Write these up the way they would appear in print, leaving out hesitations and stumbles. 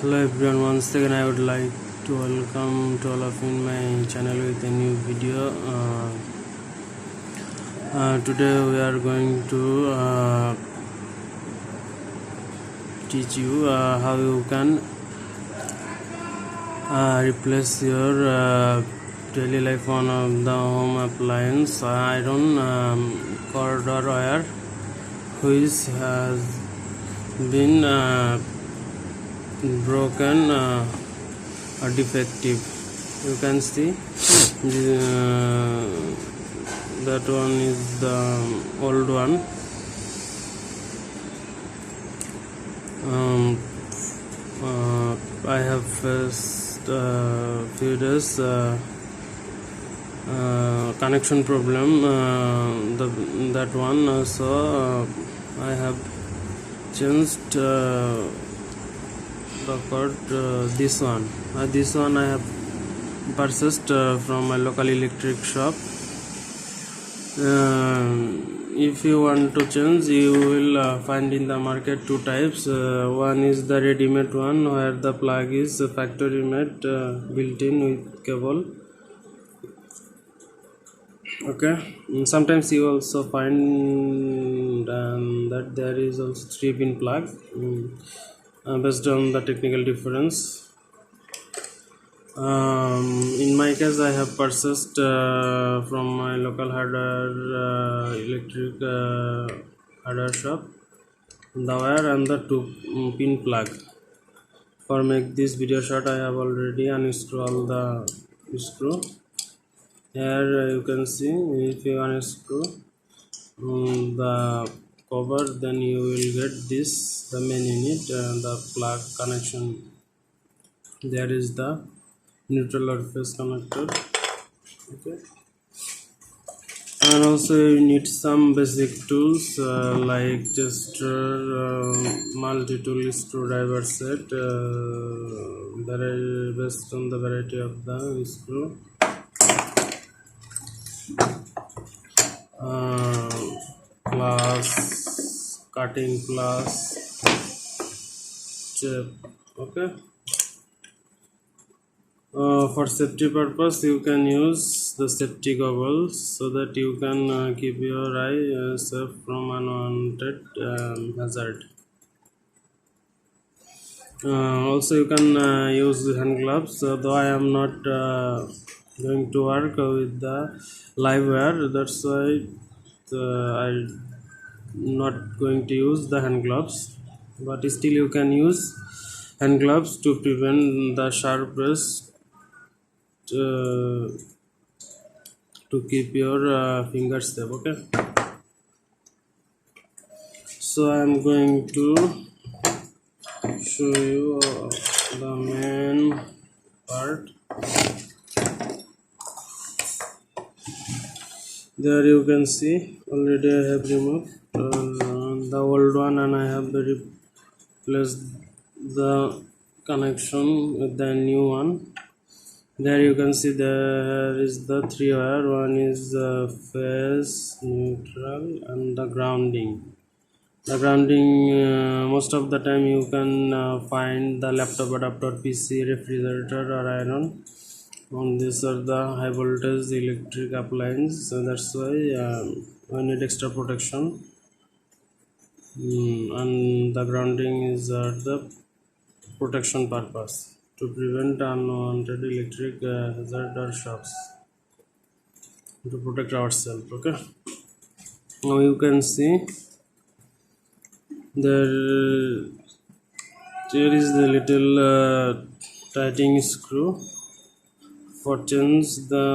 Hello everyone, once again I would like to welcome to all of you in my channel with a new video. Today we are going to teach you how you can replace your daily life one of the home appliance iron cord or wire which has been broken or defective. You can see that one is the old one. I have faced few days connection problem that one, so I have changed the cord. This one I have purchased from a local electric shop. If you want to change, you will find in the market two types. One is the ready-made one where the plug is factory made, built in with cable. Okay, sometimes you also find that there is also 3-pin plug, based on the technical difference. In my case, I have purchased from my local hardware electric hardware shop the wire and the 2-pin plug. For make this video short, I have already unscrewed the screw. Here you can see, if you unscrew the cover, then you will get this, the main unit, the plug connection. There is the neutral or phase connector. Okay, and also you need some basic tools like tester, multi-tool screwdriver set. That is based on the variety of the screw. Plus cutting plus tape. Okay. For safety purpose, you can use the safety goggles so that you can keep your eye safe from unwanted hazard. Also, you can use hand gloves. Though I am not going to work with the live wire, that's why I'm not going to use the hand gloves. But still, you can use hand gloves to prevent the sharp rays, to keep your fingers safe. Okay, so I'm going to show you the main part. There you can see already I have removed the old one and I have replaced the connection with the new one. There you can see there is the 3 wire. One is phase, neutral, and the grounding. The grounding, most of the time you can find the laptop adapter, PC, refrigerator, or iron. And these are the high voltage electric appliance, so that's why we need extra protection. And the grounding is the protection purpose, to prevent unwanted electric hazard or shocks, to protect ourselves. Okay, now you can see there is the little tightening screw. For change the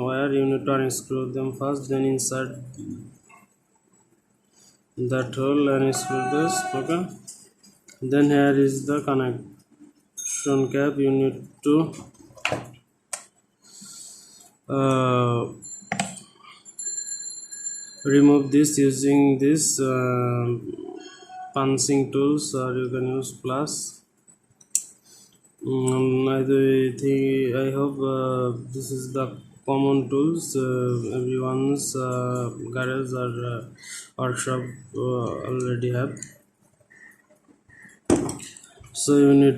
wire, you need to unscrew them first, then insert that hole and screw this. Okay, then here is the connection cap. You need to remove this using this punching tools, or you can use plus. I hope this is the common tools everyone's garage or workshop already have. So you need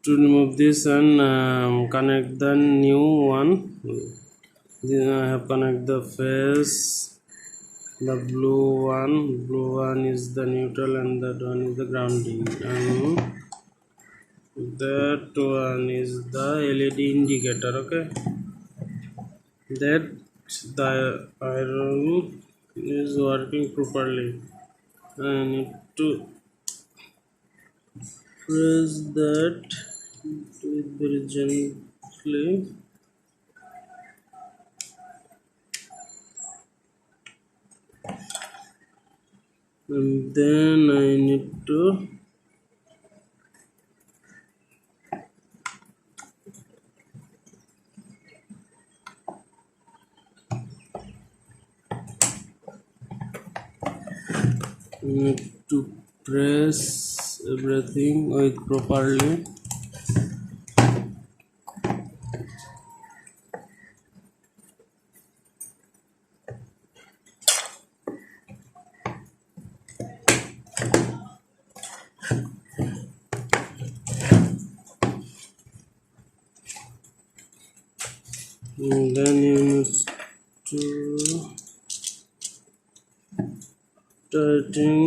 to remove this and connect the new one. Then I have connect the face. The blue one is the neutral and that one is the grounding, and that one is the LED indicator. Okay, that the iron is working properly. I need to press that very gently, and then I need to press everything with properly. And then you need to tighten.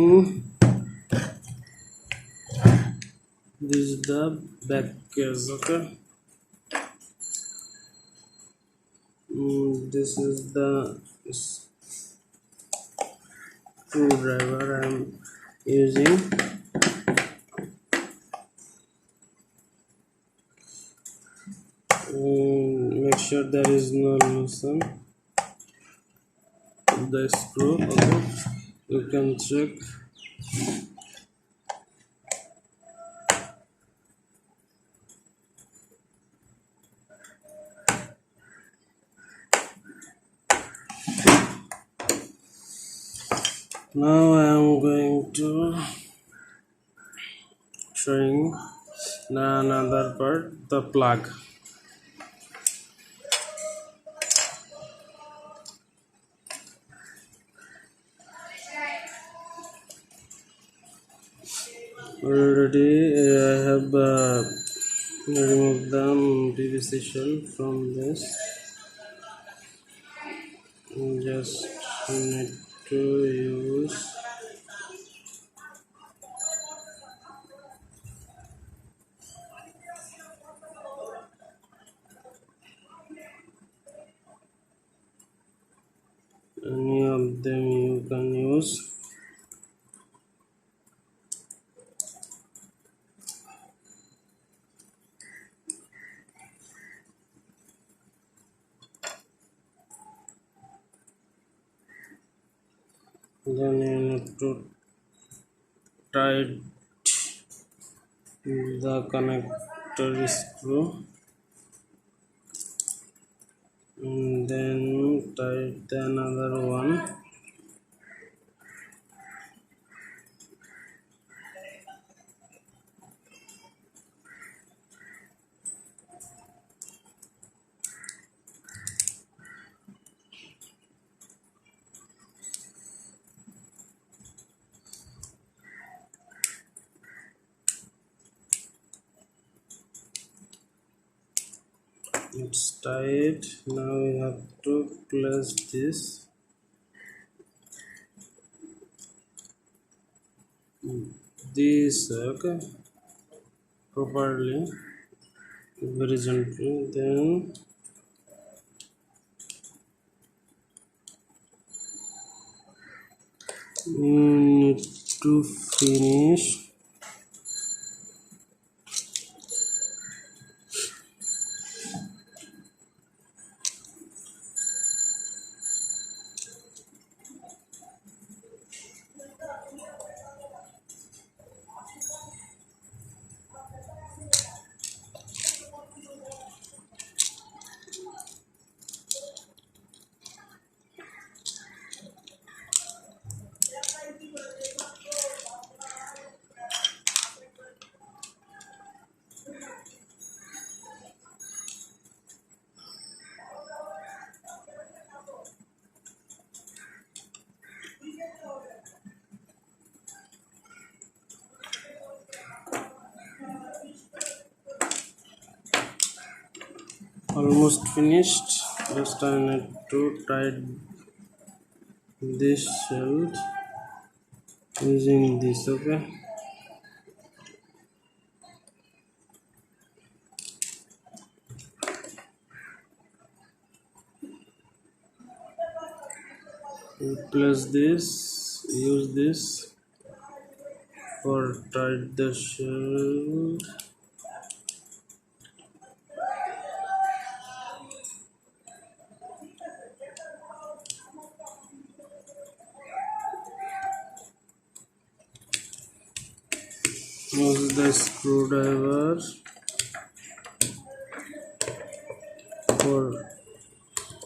This is the back case. Okay, this is the screwdriver I am using. Make sure there is no loosen the screw. Okay, you can check. Now I am going to showing another part, the plug. Already I have removed the PVC shell from this. Just need to use any of them you can use. Then you need to tight the connector screw, and then tight another one. It's tight. Now we have to place this okay, properly, very gently. Then need to finish. almost finished. Just I need to tighten this shell using this. Okay, replace this, use this for tight the shell. Use the screwdriver for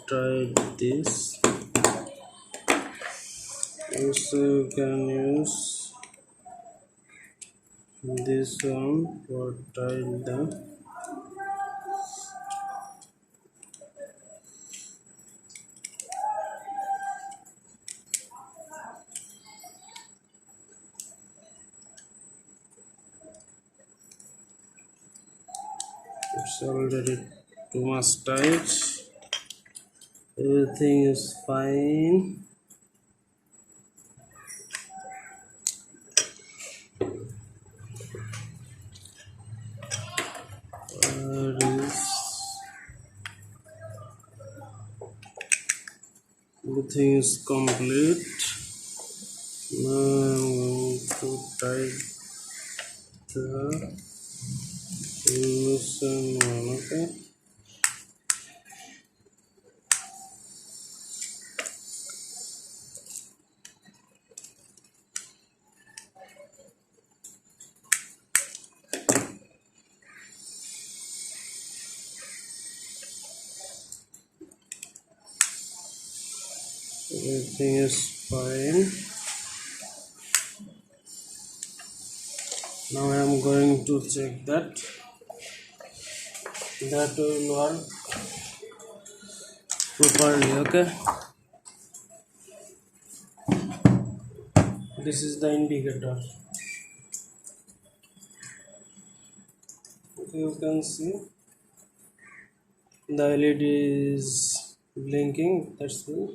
tight this. Also you can use this one for tight the it's already too much tight. Everything is fine. Everything is complete. Now I'm going to tight the loosen one. Okay, everything is fine. Now I am going to check that will work properly. Okay, this is the indicator. Okay, you can see the LED is blinking. That's good.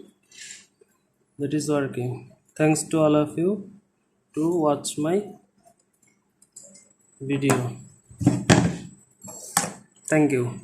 That is working. Thanks to all of you to watch my video. Thank you.